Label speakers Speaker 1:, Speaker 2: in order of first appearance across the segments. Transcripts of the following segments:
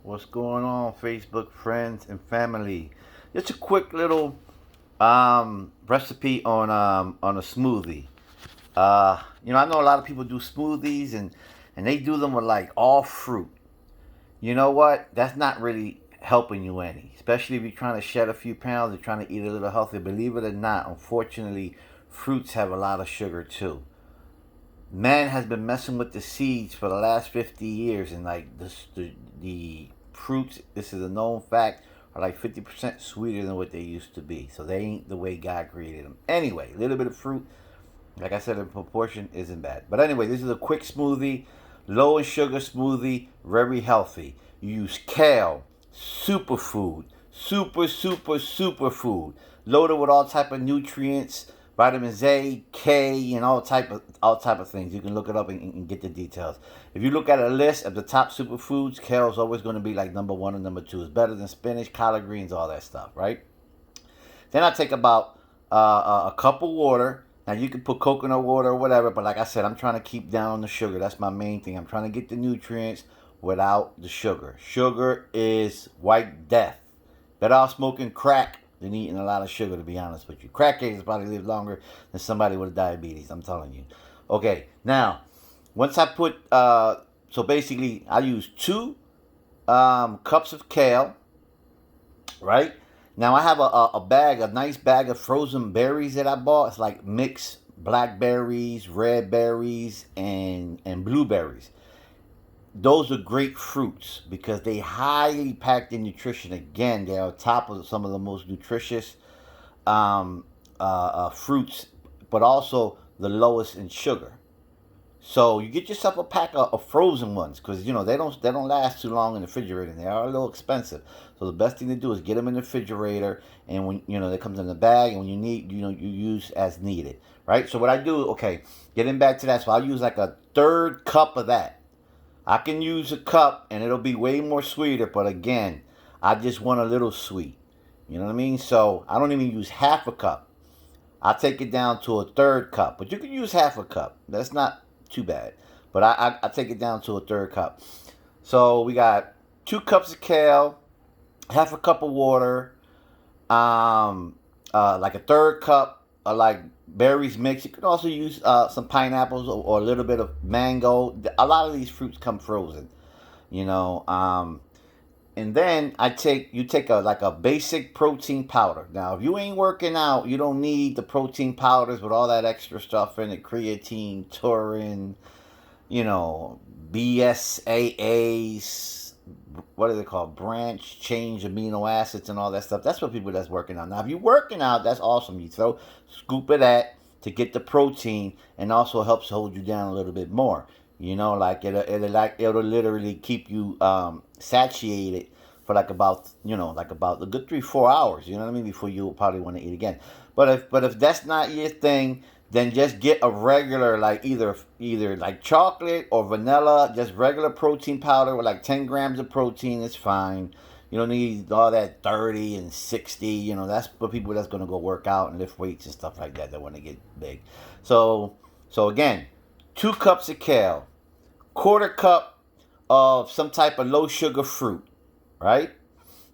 Speaker 1: What's going on, Facebook friends and family? Just a quick little recipe on a smoothie. I know a lot of people do smoothies and they do them with like all fruit. You know what? That's not really helping you any, especially if you're trying to shed a few pounds and trying to eat a little healthier. Believe it or not, unfortunately, fruits have a lot of sugar too. Man has been messing with the seeds for the last 50 years, and like the fruits, this is a known fact, are like 50% sweeter than what they used to be. So they ain't the way God created them. Anyway, a little bit of fruit, like I said, in proportion isn't bad. But anyway, this is a quick smoothie, low in sugar smoothie, very healthy. You use kale, superfood, superfood, loaded with all type of nutrients, vitamins A, K, and all type of things. You can look it up and get the details. If you look at a list of the top superfoods, kale is always going to be like number one and number two. It's better than spinach, collard greens, all that stuff, right? Then I take about a cup of water. Now you can put coconut water or whatever, but like I said, I'm trying to keep down the sugar. That's my main thing. I'm trying to get the nutrients without the sugar. Sugar is white death. Better off smoking crack than eating a lot of sugar, to be honest with you. Crackheads probably live longer than somebody with diabetes. I'm telling you. Okay, now once I put, so basically I use two cups of kale, right? Now I have a nice bag of frozen berries that I bought. It's like mixed blackberries, red berries, and blueberries. Those are great fruits because they highly packed in nutrition. Again, they're on top of some of the most nutritious um, fruits, but also the lowest in sugar. So you get yourself a pack of frozen ones because they don't last too long in the refrigerator. And they are a little expensive. So the best thing to do is get them in the refrigerator, and when they comes in the bag, and when you need, you use as needed, right? So what I do, okay, getting back to that, so I'll use like a third cup of that. I can use a cup, and it'll be way more sweeter. But again, I just want a little sweet. You know what I mean? So I don't even use half a cup. I take it down to a third cup, but you can use half a cup. That's not too bad. But I take it down to a third cup. So we got 2 cups of kale, half a cup of water, like a third cup of like berries mixed. You could also use some pineapples or a little bit of mango. A lot of these fruits come frozen, you know. And then you take a basic protein powder. Now, if you ain't working out, you don't need the protein powders with all that extra stuff in it, creatine, taurine, you know, BSAAs, what are they called? Branch change amino acids and all that stuff. That's what people that's working out. Now, if you're working out, that's awesome. You throw scoop of that to get the protein, and also helps hold you down a little bit more. Like it'll literally keep you satiated for like about a good 3-4 hours. You know what I mean? Before you probably want to eat again. But if that's not your thing, then just get a regular, like either like chocolate or vanilla, just regular protein powder with like 10 grams of protein is fine. You don't need all that 30 and 60. That's for people that's gonna go work out and lift weights and stuff like that. That want to get big. So again, 2 cups of kale, quarter cup of some type of low sugar fruit, right?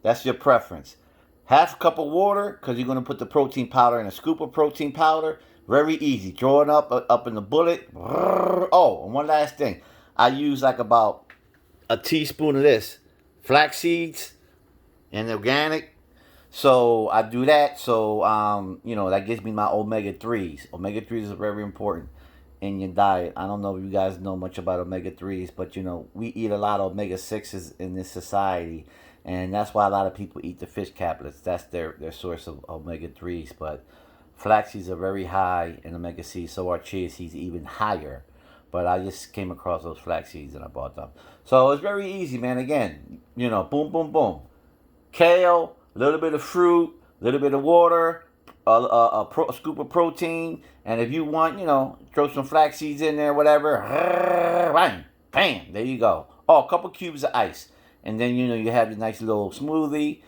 Speaker 1: That's your preference. Half a cup of water because you're going to put the protein powder in a scoop of protein powder. Very easy. Throw it up in the bullet. Oh, and one last thing. I use like about a teaspoon of this flax seeds and organic. So I do that. So that gives me my omega threes. Omega threes are very important in your diet. I don't know if you guys know much about omega threes, but we eat a lot of omega sixes in this society, and that's why a lot of people eat the fish caplets. That's their source of omega threes. But flax seeds are very high in omega six. So are chia seeds even higher. But I just came across those flax seeds and I bought them. So it's very easy, man. Again, boom, boom, boom. Kale, a little bit of fruit, a little bit of water, a scoop of protein, and if you want, throw some flax seeds in there, whatever. Bang, bam, there you go. Oh, a couple cubes of ice, and then you have your nice little smoothie.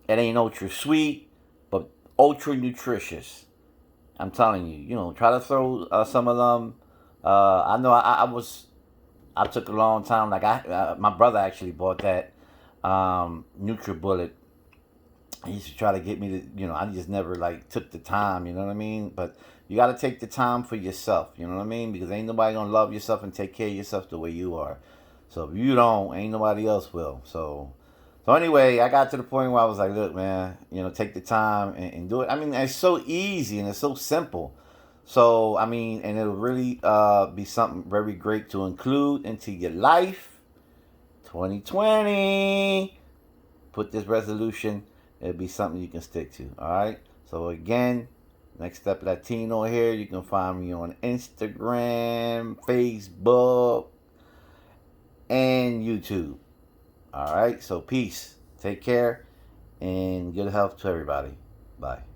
Speaker 1: It ain't ultra sweet, but ultra nutritious. I'm telling you, try to throw some of them. I know I took a long time. Like my brother actually bought that NutriBullet. He used to try to get me to, I just never like took the time, you know what I mean? But you got to take the time for yourself, you know what I mean? Because ain't nobody gonna love yourself and take care of yourself the way you are. So if you don't, ain't nobody else will. So anyway, I got to the point where I was like, look, man, take the time and do it. I mean, it's so easy and it's so simple. So I mean, and it'll really be something very great to include into your life. 2020. Put this resolution. It'll be something you can stick to. All right. So again, Next Step Latino here. You can find me on Instagram, Facebook, and YouTube. All right. So peace. Take care and good health to everybody. Bye.